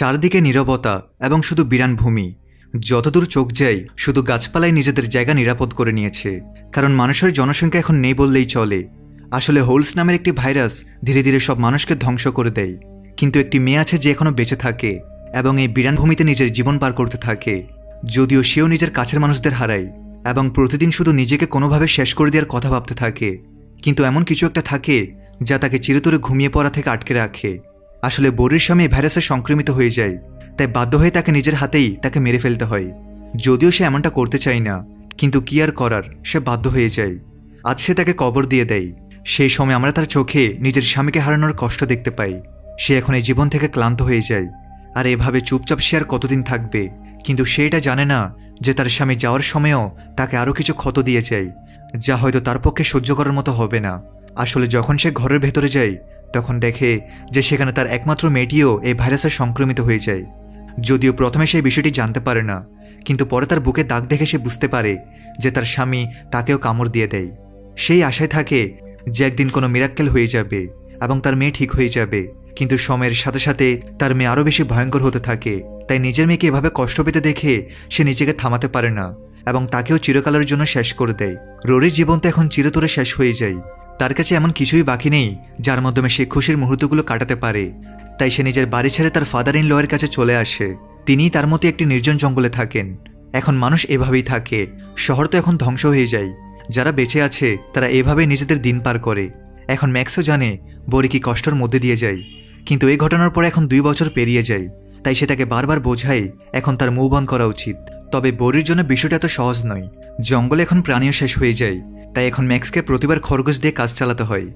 চারদিকে নীরবতা এবং শুধু বিরান ভূমি। যতদূর চোখ যায় শুধু গাছপালাই নিজেদের জায়গা নিরাপদ করে নিয়েছে, কারণ মানুষের জনসংখ্যা এখন নেই বললেই চলে। আসলে হোলস নামের একটি ভাইরাস ধীরে ধীরে সব মানুষকে ধ্বংস করে দেয়, কিন্তু একটি মেয়ে আছে যে এখনও বেঁচে থাকে এবং এই বিরান ভূমিতে নিজের জীবন পার করতে থাকে। যদিও সেও নিজের কাছের মানুষদের হারায় এবং প্রতিদিন শুধু নিজেকে কোনোভাবে শেষ করে দেওয়ার কথা ভাবতে থাকে, কিন্তু এমন কিছু একটা থাকে যা তাকে চিরতরে ঘুমিয়ে পড়া থেকে আটকে রাখে। আসলে বোরির স্বামী ভাইরাসে সংক্রমিত হয়ে যায়, তাই বাধ্য হয়ে তাকে নিজের হাতেই তাকে মেরে ফেলতে হয়। যদিও সে এমনটা করতে চায় না, কিন্তু কি আর করার, সে বাধ্য হয়ে যায়। আজ সে তাকে কবর দিয়ে দেয়। সেই সময় আমরা তার চোখে নিজের স্বামীকে হারানোর কষ্ট দেখতে পাই। সে এখন এই জীবন থেকে ক্লান্ত হয়ে যায়, আর এভাবে চুপচাপ সে আর কতদিন থাকবে। কিন্তু সে এটা জানে না যে তার স্বামী যাওয়ার সময়ও তাকে আরও কিছু ক্ষত দিয়ে যায়, যা হয়তো তার পক্ষে সহ্য করার মতো হবে না। আসলে যখন সে ঘরের ভেতরে যায় তখন দেখে যে সেখানে তার একমাত্র মেয়েটিও এই ভাইরাসে সংক্রমিত হয়ে যায়। যদিও প্রথমে সেই বিষয়টি জানতে পারে না, কিন্তু পরে তার বুকে দাগ দেখে সে বুঝতে পারে যে তার স্বামী তাকেও কামড় দিয়ে দেয়। সেই আশায় থাকে যে একদিন কোনো মিরাক্কেল হয়ে যাবে এবং তার মেয়ে ঠিক হয়ে যাবে, কিন্তু সময়ের সাথে সাথে তার মেয়ে আরও বেশি ভয়ঙ্কর হতে থাকে। তাই নিজের মেয়েকে এভাবে কষ্ট পেতে দেখে সে নিজেকে থামাতে পারে না এবং তাকেও চিরকালের জন্য শেষ করে দেয়। রোরির জীবন তো এখন চিরতরে শেষ হয়ে যায়। তার কাছে এমন কিছুই বাকি নেই যার মাধ্যমে সে খুশির মুহূর্তগুলো কাটাতে পারে। তাই সে নিজের বাড়ি ছেড়ে তার ফাদার ইন লয়ের কাছে চলে আসে। তিনিই তার মতো একটি নির্জন জঙ্গলে থাকেন। এখন মানুষ এভাবেই থাকে। শহর তো এখন ধ্বংস হয়ে যায়। যারা বেঁচে আছে তারা এভাবে নিজেদের দিন পার করে। এখন ম্যাক্সও জানে বরি কি কষ্টের মধ্যে দিয়ে যায়, কিন্তু এই ঘটনার পর এখন 2 বছর পেরিয়ে যায়। তাই সে তাকে বারবার বোঝায় এখন তার মুভ অন করা উচিত। তবে বরির জন্য বিষয়টা এত সহজ নয়। জঙ্গলে এখন প্রাণীও শেষ হয়ে যায়, তাই এখন ম্যাক্সকে প্রতিবার খরগোশ দিয়ে কাজ চালাতে হয়।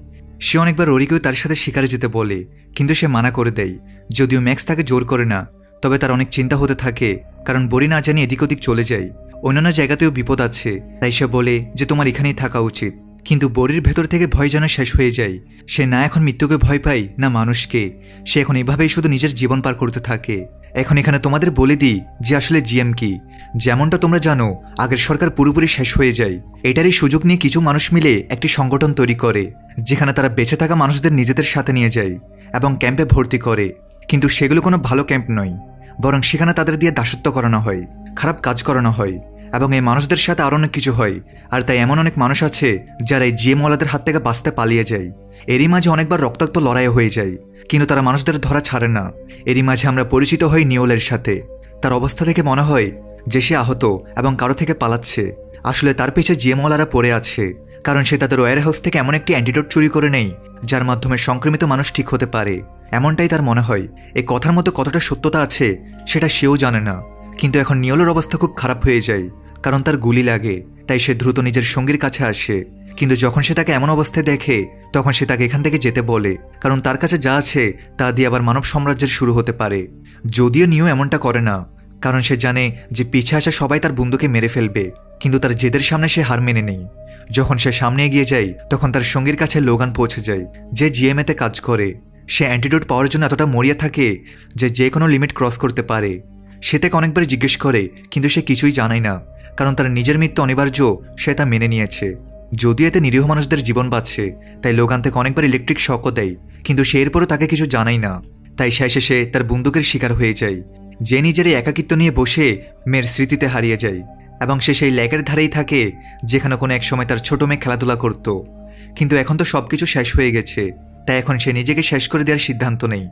সে অনেকবার রোরিকেও তার সাথে শিকারে যেতে বলে, কিন্তু সে মানা করে দেয়। যদিও ম্যাক্স তাকে জোর করে না, তবে তার অনেক চিন্তা হতে থাকে, কারণ বরি না জানি এদিক ওদিক চলে যায়। অন্যান্য জায়গাতেও বিপদ আছে, তাই সে বলে যে তোমার এখানেই থাকা উচিত। কিন্তু বরির ভেতর থেকে ভয় যেন শেষ হয়ে যায়। সে না এখন মৃত্যুকে ভয় পায় না মানুষকে। সে এখন এভাবেই শুধু নিজের জীবন পার করতে থাকে। এখন এখানে তোমাদের বলে দিই যে আসলে জিএম কি। যেমনটা তোমরা জানো, আগের সরকার পুরোপুরি শেষ হয়ে যায়। এটারই সুযোগ নিয়ে কিছু মানুষ মিলে একটি সংগঠন তৈরি করে, যেখানে তারা বেঁচে থাকা মানুষদের নিজেদের সাথে নিয়ে যায় এবং ক্যাম্পে ভর্তি করে। কিন্তু সেগুলো কোনো ভালো ক্যাম্প নয়, বরং সেখানে তাদের দিয়ে দাসত্ব করানো হয়, খারাপ কাজ করানো হয় এবং এই মানুষদের সাথে আরও অনেক কিছু হয়। আর তাই এমন অনেক মানুষ আছে যারা এই জিএমওয়ালাদের হাত থেকে বাঁচতে পালিয়ে যায়। এরই মাঝে অনেকবার রক্তাক্ত লড়াই হয়ে যায়, কিন্তু তারা মানুষদের ধরা ছাড়ে না। এরই মাঝে আমরা পরিচিত হই নিওলের সাথে। তার অবস্থা থেকে মনে হয় যে সে আহত এবং কারো থেকে পালাচ্ছে। আসলে তার পিছে জিএমওয়ালারা পড়ে আছে, কারণ সে তাদের ওয়্যার হাউস থেকে এমন একটি অ্যান্টিডোট চুরি করে নেয় যার মাধ্যমে সংক্রমিত মানুষ ঠিক হতে পারে। এমনটাই তার মনে হয়। এই কথার মতো কতটা সত্যতা আছে সেটা সেও জানে না। কিন্তু এখন নিওলের অবস্থা খুব খারাপ হয়ে যায়, কারণ তার গুলি লাগে। তাই সে দ্রুত নিজের সঙ্গীর কাছে আসে, কিন্তু যখন সে তাকে এমন অবস্থায় দেখে তখন সে তাকে এখান থেকে যেতে বলে, কারণ তার কাছে যা আছে তা দিয়ে আবার মানব সাম্রাজ্যের শুরু হতে পারে। যদিও নিও এমনটা করে না, কারণ সে জানে যে পিছে আসা সবাই তার বন্ধুকে মেরে ফেলবে, কিন্তু তার জেদের সামনে সে হার মেনে নেই। যখন সে সামনে এগিয়ে যায় তখন তার সঙ্গীর কাছে লোগান পৌঁছে যায়, যে জিএমএতে কাজ করে। সে অ্যান্টিডোট পাওয়ার জন্য এতটা মরিয়া থাকে যে কোনো লিমিট ক্রস করতে পারে। সে তাকে অনেকবার জিজ্ঞেস করে, কিন্তু সে কিছুই জানায় না, কারণ তার নিজের মৃত্যু অনিবার্য সে তা মেনে নিয়েছে। যদিও এতে নিরীহ মানুষদের জীবন বাঁচে, তাই লোগান থেকে অনেকবার ইলেকট্রিক শকও দেয়, কিন্তু সে এরপরও তাকে কিছু জানায় না। তাই শেষে সে তার বন্দুকের শিকার হয়ে যায়, যে নিজের একাকিত্ব নিয়ে বসে মেয়ের স্মৃতিতে হারিয়ে যায়। এবং সে সেই লেকের ধারেই থাকে যেখানে কোনো এক সময় তার ছোট মেয়ে খেলাধুলা করত। কিন্তু এখন তো সবকিছু শেষ হয়ে গেছে, তাই এখন সে নিজেকে শেষ করে দেওয়ার সিদ্ধান্ত নেই,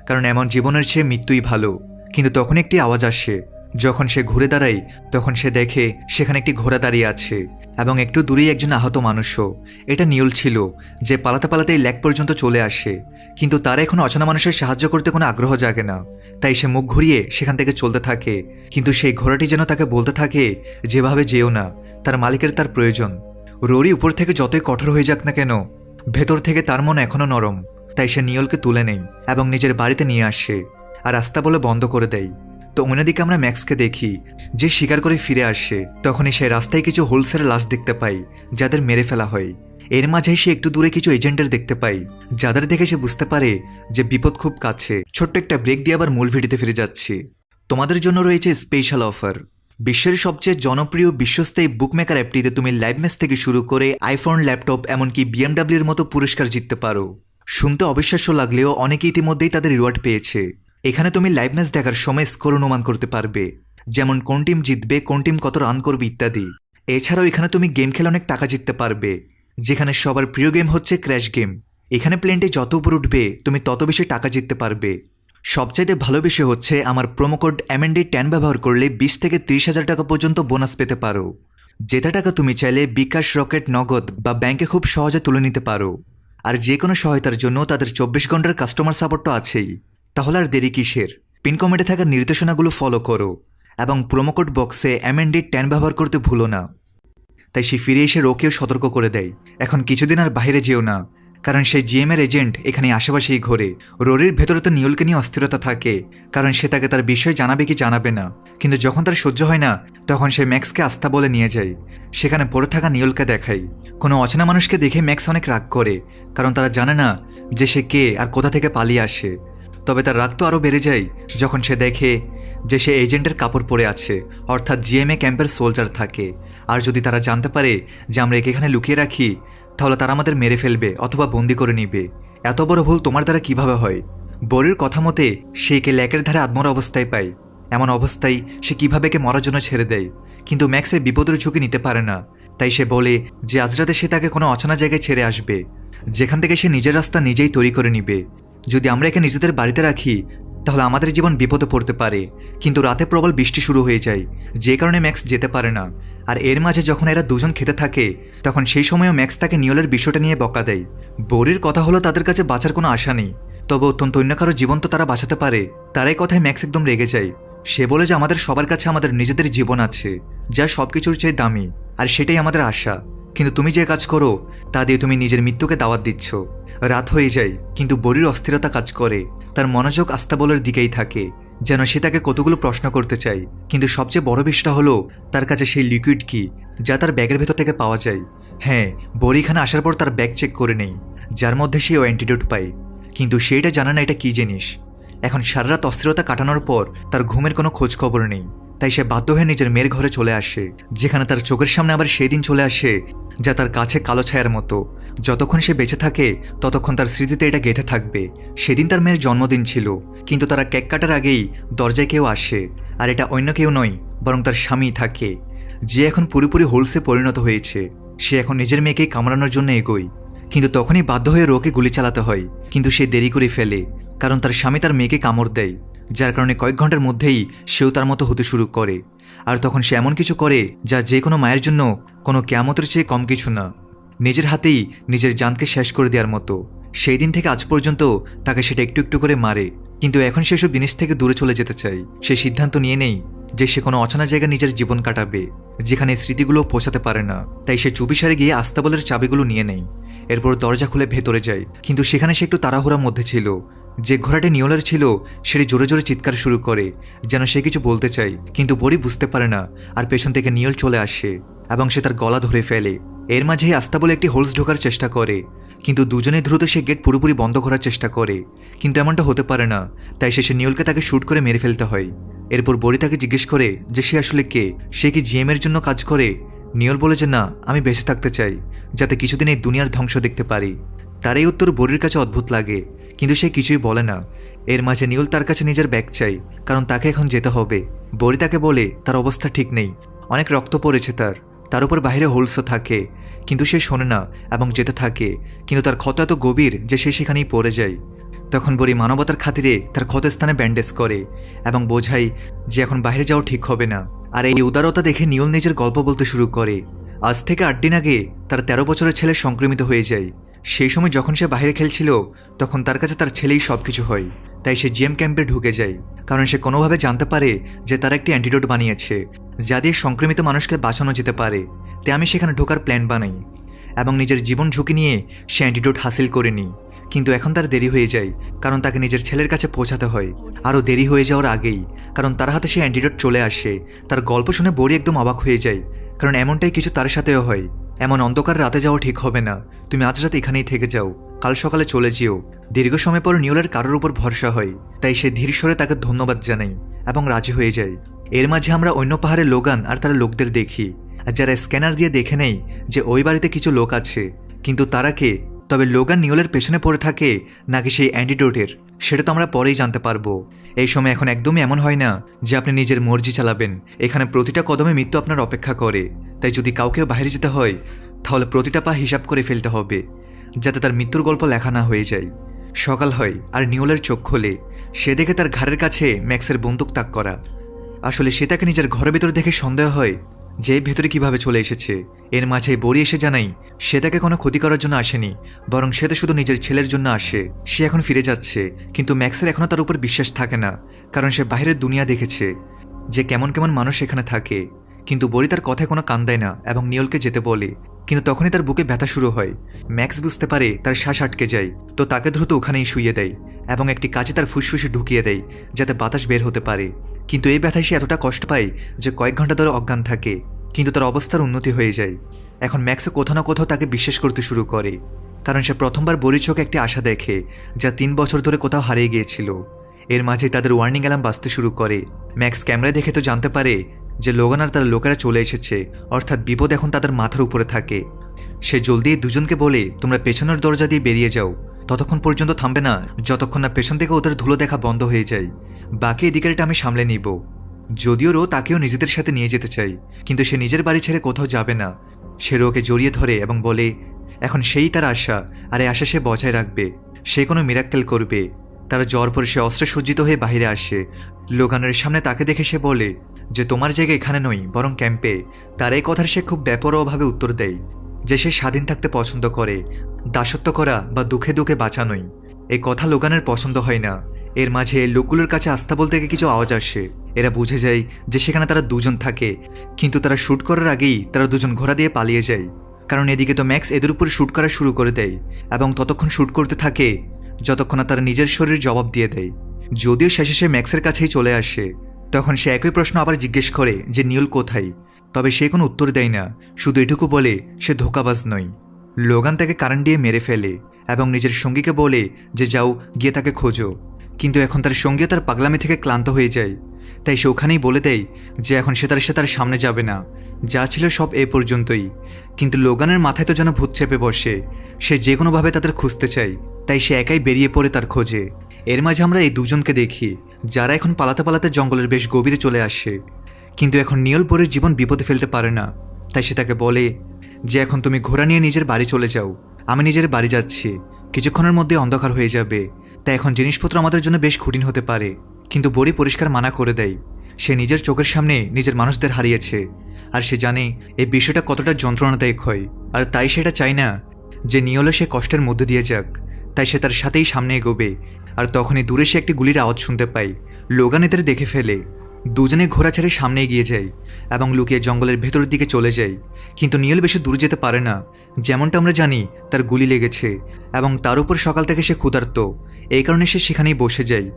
কারণ এমন জীবনের চেয়ে মৃত্যুই ভালো। কিন্তু তখন একটি আওয়াজ আসে। যখন সে ঘুরে দাঁড়ায় তখন সে দেখে সেখানে একটি ঘোড়া দাঁড়িয়ে আছে এবং একটু দূরেই একজন আহত মানুষও। এটা নিউল ছিল, যে পালাতে পালাতে এই লেক পর্যন্ত চলে আসে, কিন্তু তার এখন অচেনা মানুষের সাহায্য করতে কোনো আগ্রহ জাগে না। তাই সে মুখ ঘুরিয়ে সেখান থেকে চলতে থাকে, কিন্তু সেই ঘোড়াটি যেন তাকে বলতে থাকে যেভাবে যেও না, তার মালিকের তার প্রয়োজন। রোরি উপর থেকে যতই কঠোর হয়ে যাক না কেন, ভেতর থেকে তার মন এখনও নরম। তাই সে নিওলকে তুলে নেয় এবং নিজের বাড়িতে নিয়ে আসে আর রাস্তা বলে বন্ধ করে দেয়। তো অন্যদিকে আমরা ম্যাক্সকে দেখি, যে শিকার করে ফিরে আসে। তখনই সে রাস্তায় কিছু হোলসের লাশ দেখতে পাই যাদের মেরে ফেলা হয়। এর মাঝে সে একটু দূরে কিছু এজেন্টের দেখতে পাই, যাদের দেখে সে বুঝতে পারে যে বিপদ খুব কাছে। ছোট্ট একটা ব্রেক দিয়ে আবার মূল ভিডিওতে ফিরে যাচ্ছি। তোমাদের জন্য রয়েছে স্পেশাল অফার। বিশ্বের সবচেয়ে জনপ্রিয় বিশ্বস্থায়ী বুকমেকার অ্যাপটিতে তুমি লাইভ ম্যাচ থেকে শুরু করে আইফোন, ল্যাপটপ, এমনকি বিএমডাব্লিউর মতো পুরস্কার জিততে পারো। শুনতে অবিশ্বাস্য লাগলেও অনেকে ইতিমধ্যেই তাদের রিওয়ার্ড পেয়েছে। এখানে তুমি লাইভ ম্যাচ দেখার সময় স্কোর অনুমান করতে পারবে, যেমন কোন টিম জিতবে, কোন টিম কত রান করবে ইত্যাদি। এছাড়াও এখানে তুমি গেম খেলে অনেক টাকা জিততে পারবে, যেখানে সবার প্রিয় গেম হচ্ছে ক্র্যাশ গেম। এখানে প্লেনটি যত উপর উঠবে তুমি তত বেশি টাকা জিততে পারবে। সবচাইতে ভালো বিষয় হচ্ছে আমার প্রোমো কোড MND10 ব্যবহার করলে 20 থেকে 30,000 টাকা পর্যন্ত বোনাস পেতে পারো, যেটা টাকা তুমি চাইলে বিকাশ, রকেট, নগদ বা ব্যাংকে খুব সহজে তুলে নিতে পারো। আর যে কোনো সহায়তার জন্য তাদের 24 ঘন্টার কাস্টমার সাপোর্ট তো আছেই। তাহলে আর দেরি কিসের, পিন কমেন্টে থাকা নির্দেশনাগুলো ফলো করো এবং প্রোমো কোড বক্সে MND10 ব্যবহার করতে ভুলো না। তাই সে ফিরে এসে রোকেও সতর্ক করে দেয়, এখন কিছুদিন আর বাইরে যেও না, কারণ সেই GM এর এজেন্ট এখানে আশেপাশেই ঘোরে। রোরির ভেতরে তো নিউলকে নিয়ে অস্থিরতা থাকে, কারণ সে তাকে তার বিষয় জানাবে কি জানাবে না। কিন্তু যখন তার সহ্য হয় না তখন সে ম্যাক্সকে আস্থা বলে নিয়ে যায়, সেখানে পড়ে থাকা নিউলকে দেখায়। কোনো অচেনা মানুষকে দেখে ম্যাক্স অনেক রাগ করে, কারণ তারা জানে না যে সে কে আর কোথা থেকে পালিয়ে আসে। তবে তার রাগ তো আরও বেড়ে যায় যখন সে দেখে যে সে এজেন্টের কাপড় পরে আছে, অর্থাৎ GMA ক্যাম্পের সোলজার থাকে। আর যদি তারা জানতে পারে যে আমরা একে এখানে লুকিয়ে রাখি, তাহলে তারা আমাদের মেরে ফেলবে অথবা বন্দি করে নিবে। এত বড় ভুল তোমার দ্বারা কিভাবে হয়? বরির কথা মতে সে একে ল্যাকের ধারে আত্মরা অবস্থায় পায়। এমন অবস্থায় সে কিভাবে একে মরার জন্য ছেড়ে দেয়, কিন্তু ম্যাক্স এই বিপদের ঝুঁকি নিতে পারে না। তাই সে বলে যে আজ রাতে সে তাকে কোনো অচেনা জায়গায় ছেড়ে আসবে, যেখান থেকে সে নিজের রাস্তা নিজেই তৈরি করে নিবে। যদি আমরা একে নিজেদের বাড়িতে রাখি তাহলে আমাদের জীবন বিপদে পড়তে পারে। কিন্তু রাতে প্রবল বৃষ্টি শুরু হয়ে যায়, যে কারণে ম্যাক্স যেতে পারে না। আর এর মাঝে যখন এরা দুজন খেতে থাকে তখন সেই সময়ও ম্যাক্স তাকে নিওলের বিষয়টা নিয়ে বকা দেয়। বোরির কথা হলো তাদের কাছে বাঁচার কোনো আশা নেই, তবে অত্যন্ত অন্য কারো জীবন তো তারা বাঁচাতে পারে। তার এই কথায় ম্যাক্স একদম রেগে যায়। সে বলে যে আমাদের সবার কাছে আমাদের নিজেদের জীবন আছে, যা সবকিছুর চেয়ে দামি, আর সেটাই আমাদের আশা। কিন্তু তুমি যে কাজ করো তা দিয়ে তুমি নিজের মৃত্যুকে দাওয়াত দিচ্ছ। রাত হয়ে যায়, কিন্তু বরির অস্থিরতা কাজ করে। তার মনোযোগ আস্তাবলের দিকেই থাকে, যেন সে তাকে কতগুলো প্রশ্ন করতে চায়। কিন্তু সবচেয়ে বড় বিষয়টা হলো তার কাছে সেই লিকুইড কি, যা তার ব্যাগের ভেতর থেকে পাওয়া যায়। হ্যাঁ, বরি এখানে আসার পর তার ব্যাগ চেক করে নেই, যার মধ্যে সে অ্যান্টিডোট পায়, কিন্তু সেটা জানে না এটা কি জিনিস। এখন সারা রাত অস্থিরতা কাটানোর পর তার ঘুমের কোনো খোঁজ খবর নেই, তাই সে বাধ্য হয়ে নিজের মেয়ের ঘরে চলে আসে, যেখানে তার চোখের সামনে আবার সেই দিন চলে আসে যা তার কাছে কালো ছায়ার মতো। যতক্ষণ সে বেঁচে থাকে ততক্ষণ তার স্মৃতিতে এটা গেঁথে থাকবে। সেদিন তার মেয়ের জন্মদিন ছিল, কিন্তু তারা কেক কাটার আগেই দরজায় কেউ আসে, আর এটা অন্য কেউ নয় বরং তার স্বামী থাকে, যে এখন পুরোপুরি হোলসে পরিণত হয়েছে। সে এখন নিজের মেয়েকে কামড়ানোর জন্য এগোয়, কিন্তু তখনই বাধ্য হয়ে রোকে গুলি চালাতে হয়। কিন্তু সে দেরি করে ফেলে, কারণ তার স্বামী তার মেয়েকে কামড় দেয়, যার কারণে কয়েক ঘন্টার মধ্যেই সেও তার মতো হতে শুরু করে। আর তখন সে এমন কিছু করে যা যে কোনো মায়ের জন্য কোনো কিয়ামতের চেয়ে কম কিছু না, নিজের হাতেই নিজের জানকে শেষ করে দেওয়ার মতো। সেই দিন থেকে আজ পর্যন্ত তাকে সেটা একটু একটু করে মারে, কিন্তু এখন সেসব জিনিস থেকে দূরে চলে যেতে চায়। সে সিদ্ধান্ত নিয়ে নেই যে সে কোনো অচেনা জায়গায় নিজের জীবন কাটাবে, যেখানে স্মৃতিগুলো পৌঁছাতে পারে না। তাই সে চুপিসারে গিয়ে আস্তাবলের চাবিগুলো নিয়ে নেয়, এরপর দরজা খুলে ভেতরে যায়। কিন্তু সেখানে সে একটু তাড়াহুড়ার মধ্যে ছিল। যে ঘোড়াটি নিওলের ছিল সেটি জোরে জোরে চিৎকার শুরু করে, যেন সে কিছু বলতে চায়, কিন্তু বড়ি বুঝতে পারে না। আর পেছন থেকে নিওল চলে আসে এবং সে তার গলা ধরে ফেলে। এর মাঝেই আস্তাবলে একটি হোলস ঢোকার চেষ্টা করে, কিন্তু দুজনে দ্রুত সে গেট পুরোপুরি বন্ধ করার চেষ্টা করে, কিন্তু এমনটা হতে পারে না। তাই শেষে নিওলকে তাকে শ্যুট করে মেরে ফেলতে হয়। এরপর বড়ি তাকে জিজ্ঞেস করে যে সে আসলে কে, সে কি GM এর জন্য কাজ করে। নিওল বলে যে না, আমি বেঁচে থাকতে চাই, যাতে কিছুদিন এই দুনিয়ার ধ্বংস দেখতে পারি। তার এই উত্তর বড়ির কাছে অদ্ভুত লাগে, কিন্তু সে কিছুই বলে না। এর মাঝে নিওল তার কাছে নিজের ব্যাগ চাই, কারণ তাকে এখন যেতে হবে। বড়ি তাকে বলে তার অবস্থা ঠিক নেই, অনেক রক্ত পড়েছে তার উপর বাইরে হোলসও থাকে, কিন্তু সে শোনে না এবং যেতে থাকে। কিন্তু তার ক্ষত এত গভীর যে সে সেখানেই পড়ে যায়। তখন বড়ি মানবতার খাতিরে তার ক্ষত স্থানে ব্যান্ডেজ করে এবং বোঝায় যে এখন বাইরে যাওয়া ঠিক হবে না। আর এই উদারতা দেখে নিওল নিজের গল্প বলতে শুরু করে। আজ থেকে 8 দিন আগে তার 13 বছরের ছেলে সংক্রমিত হয়ে যায়। সেই সময় যখন সে বাইরে খেলছিল তখন তার কাছে তার ছেলেই সবকিছু হয়। তাই সে GM ক্যাম্পে ঢুকে যায়, কারণ সে কোনোভাবে জানতে পারে যে তারা একটি অ্যান্টিডোট বানিয়েছে যা দিয়ে সংক্রমিত মানুষকে বাঁচানো যেতে পারে। তাই আমি সেখানে ঢোকার প্ল্যান বানাই এবং নিজের জীবন ঝুঁকি নিয়ে সে অ্যান্টিডোট হাসিল করে নিই। কিন্তু এখন তার দেরি হয়ে যায়, কারণ তাকে নিজের ছেলের কাছে পৌঁছাতে হয়। আরও দেরি হয়ে যাওয়ার আগেই, কারণ তার হাতে সে অ্যান্টিডোট চলে আসে। তার গল্প শুনে বড়ি একদম অবাক হয়ে যায়, কারণ এমনটাই কিছু তার সাথেও হয়। এমন অন্ধকার রাতে যাওয়া ঠিক হবে না, তুমি আজ রাতে এখানেই থেকে যাও, কাল সকালে চলে যেও। দীর্ঘ সময় পর নিওলের কারোর উপর ভরসা হয়, তাই সে ধীর স্বরে তাকে ধন্যবাদ জানাই এবং রাজি হয়ে যায়। এর মাঝে আমরা অন্য পাহাড়ে লোগান আর তার লোকদের দেখি, আর যারা স্ক্যানার দিয়ে দেখে নেই যে ওই বাড়িতে কিছু লোক আছে। কিন্তু তারা কে? তবে লোগান নিওলের পেছনে পড়ে থাকে নাকি সেই অ্যান্টিডোটের, সেটা তো আমরা পরেই জানতে পারবো। এই সময় এখন একদমই এমন হয় না যে আপনি নিজের মর্জি চালাবেন। এখানে প্রতিটা কদমে মৃত্যু আপনার অপেক্ষা করে। তাই যদি কাউকেও বাইরে যেতে হয় তাহলে প্রতিটা পা হিসাব করে ফেলতে হবে, যাতে তার মৃত্যুর গল্প লেখা না হয়ে যায়। সকাল হয় আর নিওলের চোখ খোলে। সে দেখে তার ঘাড়ের কাছে ম্যাক্সের বন্দুক তাক করা। আসলে সে তাকে নিজের ঘরের ভেতর দেখে সন্দেহ হয় যে ভেতরে কিভাবে চলে এসেছে। এর মাঝে বড়ি এসে জানাই সে তাকে কোনো ক্ষতি করার জন্য আসেনি, বরং সে তো শুধু নিজের ছেলের জন্য আসে। সে এখন ফিরে যাচ্ছে, কিন্তু ম্যাক্সের এখনও তার উপর বিশ্বাস থাকে না, কারণ সে বাইরের দুনিয়া দেখেছে যে কেমন কেমন মানুষ এখানে থাকে। কিন্তু বড়ি তার কথায় কোনো কান দেয় না এবং নিওলকে যেতে বলে। কিন্তু তখনই তার বুকে ব্যথা শুরু হয়। ম্যাক্স বুঝতে পারে তার শ্বাস আটকে যায়, তো তাকে দ্রুত ওখানেই শুইয়ে দেয় এবং একটি কাঁচে তার ফুসফুসে ঢুকিয়ে দেয় যাতে বাতাস বের হতে পারে। কিন্তু এই ব্যথায় সে এতটা কষ্ট পায় যে কয়েক ঘন্টা ধরে অজ্ঞান থাকে, কিন্তু তার অবস্থার উন্নতি হয়ে যায়। এখন ম্যাক্সে কোথাও না কোথাও তাকে বিশ্বাস করতে শুরু করে, কারণ সে প্রথমবার বড়ির চোখে একটি আশা দেখে যা 3 বছর ধরে কোথাও হারিয়ে গিয়েছিল। এর মাঝে তাদের ওয়ার্নিং অ্যালার্ম বাজতে শুরু করে। ম্যাক্স ক্যামেরায় দেখে তো জানতে পারে যে লোগান আর তার লোকেরা চলে এসেছে, অর্থাৎ বিপদ এখন তাদের মাথার উপরে থাকে। সে জলদি দুজনকে বলে তোমরা পেছনের দরজা দিয়ে বেরিয়ে যাও, ততক্ষণ পর্যন্ত থামবে না যতক্ষণ না পেছন থেকে ওদের ধুলো দেখা বন্ধ হয়ে যায়। বাকি এদিকেরটা আমি সামলে নিব। যদিও রো তাকেও নিজেদের সাথে নিয়ে যেতে চাই, কিন্তু সে নিজের বাড়ি ছেড়ে কোথাও যাবে না। সে রোকে জড়িয়ে ধরে এবং বলে এখন সেই তার আশা, আর এই আশা সে বজায় রাখবে। সে কোনো মিরাক্কেল করবে। তার জ্বর পরে সে অস্ত্রে সজ্জিত হয়ে বাইরে আসে। লোগানের সামনে তাকে দেখে সে বলে যে তোমার জায়গা এখানে নয়, বরং ক্যাম্পে। তার এই কথার সে খুব বেপরোয়াভাবে উত্তর দেয় যে সে স্বাধীন থাকতে পছন্দ করে, দাসত্ব করা বা দুঃখে দুঃখে বাঁচা নয়। এই কথা লোগানের পছন্দ হয় না। এর মাঝে লোকগুলোর কাছে আস্থা বলতে কিছু আওয়াজ আসে। এরা বুঝে যায় যে সেখানে তারা দুজন থাকে, কিন্তু তারা শ্যুট করার আগেই তারা দুজন ঘোড়া দিয়ে পালিয়ে যায়, কারণ এদিকে তো ম্যাক্স এদের উপর শ্যুট করা শুরু করে দেয় এবং ততক্ষণ শ্যুট করতে থাকে যতক্ষণ না তারা নিজের শরীর জবাব দিয়ে দেয়। যদিও শেষে সে ম্যাক্সের কাছেই চলে আসে, তখন সে একই প্রশ্ন আবার জিজ্ঞেস করে যে নিওল কোথায়। তবে সে কোনো উত্তর দেয় না, শুধু এটুকু বলে সে ধোঁকাবাজ নয়। লোগান তাকে কারেন্ট দিয়ে মেরে ফেলে এবং নিজের সঙ্গীকে বলে যে যাও গিয়ে তাকে খোঁজো। কিন্তু এখন তার সঙ্গীও তার পাগলামি থেকে ক্লান্ত হয়ে যায়, তাই সে ওখানেই বলে দেয় যে এখন সে তার সামনে যাবে না, যা ছিল সব এ পর্যন্তই। কিন্তু লোগানের মাথায় তো যেন ভূত চেপে বসে। সে যে কোনোভাবে তাদের খুঁজতে চায়, তাই সে একাই বেরিয়ে পড়ে তার খোঁজে। এর মাঝে আমরা এই দুজনকে দেখি যারা এখন পালাতে পালাতে জঙ্গলের বেশ গভীরে চলে আসে। কিন্তু এখন নিওল বোরের জীবন বিপদে ফেলতে পারে না, তাই সে তাকে বলে যে এখন তুমি ঘোড়া নিয়ে নিজের বাড়ি চলে যাও, আমি নিজের বাড়ি যাচ্ছি। কিছুক্ষণের মধ্যে অন্ধকার হয়ে যাবে, তাই এখন জিনিসপত্র আমাদের জন্য বেশ কঠিন হতে পারে। কিন্তু বড়ি পরিষ্কার মানা করে দেয়। সে নিজের চোখের সামনে নিজের মানুষদের হারিয়েছে, আর সে জানে এই বিষয়টা কতটা যন্ত্রণাদায়ক হয়, আর তাই সেটা চায় না যে নিওলে সে কষ্টের মধ্যে দিয়ে যাক। তাই সে তার সাথেই সামনে এগোবে। আর তখনই দূরে সে একটি গুলির আওয়াজ শুনতে পায়। লোগান এদের দেখে ফেলে। দুজনে ঘোড়া ছেড়ে সামনে এগিয়ে যায় এবং লুকিয়ে জঙ্গলের ভেতরের দিকে চলে যায়। কিন্তু নিওল বেশি দূর যেতে পারে না, যেমনটা আমরা জানি তার গুলি লেগেছে এবং তার উপর সকাল থেকে সে ক্ষুধার্ত। এই কারণে সে সেখানেই বসে যায়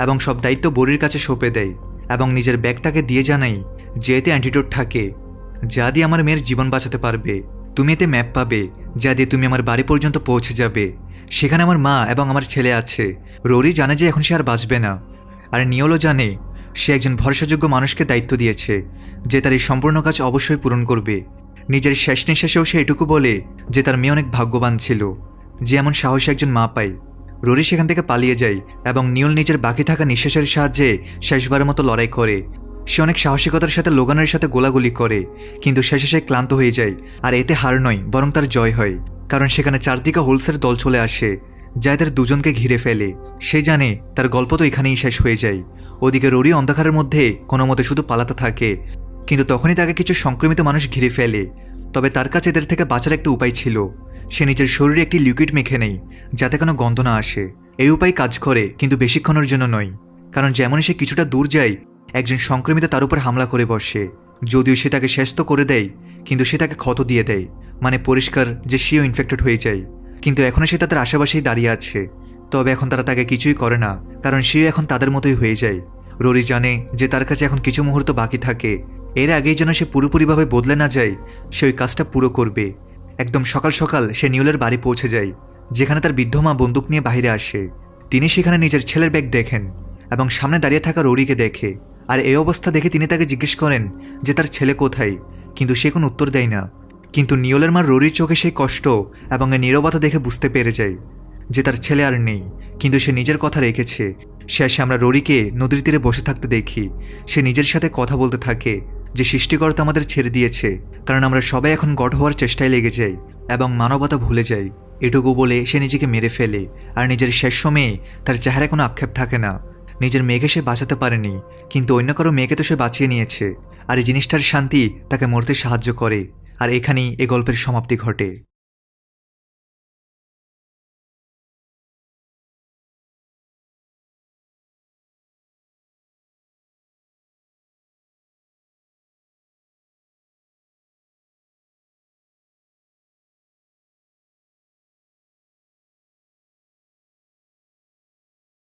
এবং সব দায়িত্ব বড়ির কাছে সঁপে দেয় এবং নিজের ব্যাগ তাকে দিয়ে জানাই যে এতে অ্যান্টিডোট থাকে, যা দিয়ে আমার মেয়ের জীবন বাঁচাতে পারবে। তুমি এতে ম্যাপ পাবে, যা দিয়ে তুমি আমার বাড়ি পর্যন্ত পৌঁছে যাবে। সেখানে আমার মা এবং আমার ছেলে আছে। রোরি জানে যে এখন সে আর বাঁচবে না, আর নিওলও জানে সে একজন ভরসাযোগ্য মানুষকে দায়িত্ব দিয়েছে যে তার এই সম্পূর্ণ কাজ অবশ্যই পূরণ করবে। নিজের শেষ নিঃশ্বাসেও সে এটুকু বলে যে তার মেয়ে অনেক ভাগ্যবান ছিল যে এমন সাহসী একজন মা পায়। রোরি সেখান থেকে পালিয়ে যায় এবং নিওল নিজের বাকি থাকা নিঃশ্বাসের সাহায্যে শেষবারের মতো লড়াই করে। সে অনেক সাহসিকতার সাথে লোগানের সাথে গোলাগুলি করে, কিন্তু শেষে সে ক্লান্ত হয়ে যায়। আর এতে হার নয়, বরং তার জয় হয়, কারণ সেখানে চারদিকে হোলসের দল চলে আসে যা এদের দুজনকে ঘিরে ফেলে। সে জানে তার গল্প তো এখানেই শেষ হয়ে যায়। ওদিকে রোরি অন্ধকারের মধ্যে কোনো মতে শুধু পালাতে থাকে, কিন্তু তখনই তাকে কিছু সংক্রমিত মানুষ ঘিরে ফেলে। তবে তার কাছে এদের থেকে বাঁচার একটা উপায় ছিল। সে নিজের শরীরে একটি লিকুইড মেখে নেয় যাতে কোনো গন্ধ না আসে। এই উপায় কাজ করে, কিন্তু বেশিক্ষণের জন্য নয়, কারণ যেমনই সে কিছুটা দূর যায় একজন সংক্রমিত তার উপর হামলা করে বসে। যদিও সে তাকে শেষ তো করে দেয়, কিন্তু সে তাকে ক্ষত দিয়ে দেয়, মানে পরিষ্কার যে সেও ইনফেক্টেড হয়ে যায়। কিন্তু এখনও সে তাদের আশেপাশেই দাঁড়িয়ে আছে। তবে এখন তারা তাকে কিছুই করে না, কারণ সেও এখন তাদের মতোই হয়ে যায়। রোরি জানে যে তার কাছে এখন কিছু মুহূর্ত বাকি থাকে। এর আগেই যেন সে পুরোপুরিভাবে বদলে না যায়, সে ওই কাজটা পুরো করবে। একদম সকাল সকাল সে নিওলের বাড়ি পৌঁছে যায়, যেখানে তার বৃদ্ধ মা বন্দুক নিয়ে বাইরে আসে। তিনি সেখানে নিজের ছেলের ব্যাগ দেখেন এবং সামনে দাঁড়িয়ে থাকা রোরিকে দেখে। আর এই অবস্থা দেখে তিনি তাকে জিজ্ঞেস করেন যে তার ছেলে কোথায়, কিন্তু সে কোনো উত্তর দেয় না। কিন্তু নিওলের মা রোরির চোখে সেই কষ্ট এবং এই নীরবতা দেখে বুঝতে পেরে যায় যে তার ছেলে আর নেই, কিন্তু সে নিজের কথা রেখেছে। শেষে আমরা রোরিকে নদীর তীরে বসে থাকতে দেখি। সে নিজের সাথে কথা বলতে থাকে যে সৃষ্টিকর্তা আমাদের ছেড়ে দিয়েছে, কারণ আমরা সবাই এখন গড হওয়ার চেষ্টায় লেগে যাই এবং মানবতা ভুলে যাই। এটুকু বলে সে নিজেকে মেরে ফেলে, আর নিজের শেষ সময়ে তার চেহারায় কোনো আক্ষেপ থাকে না। নিজের মেয়েকে সে বাঁচাতে পারেনি, কিন্তু অন্য কারো মেয়েকে তো সে বাঁচিয়ে নিয়েছে, আর এই জিনিসটার শান্তি তাকে মরতে সাহায্য করে। আর এখানেই এ গল্পের সমাপ্তি ঘটে।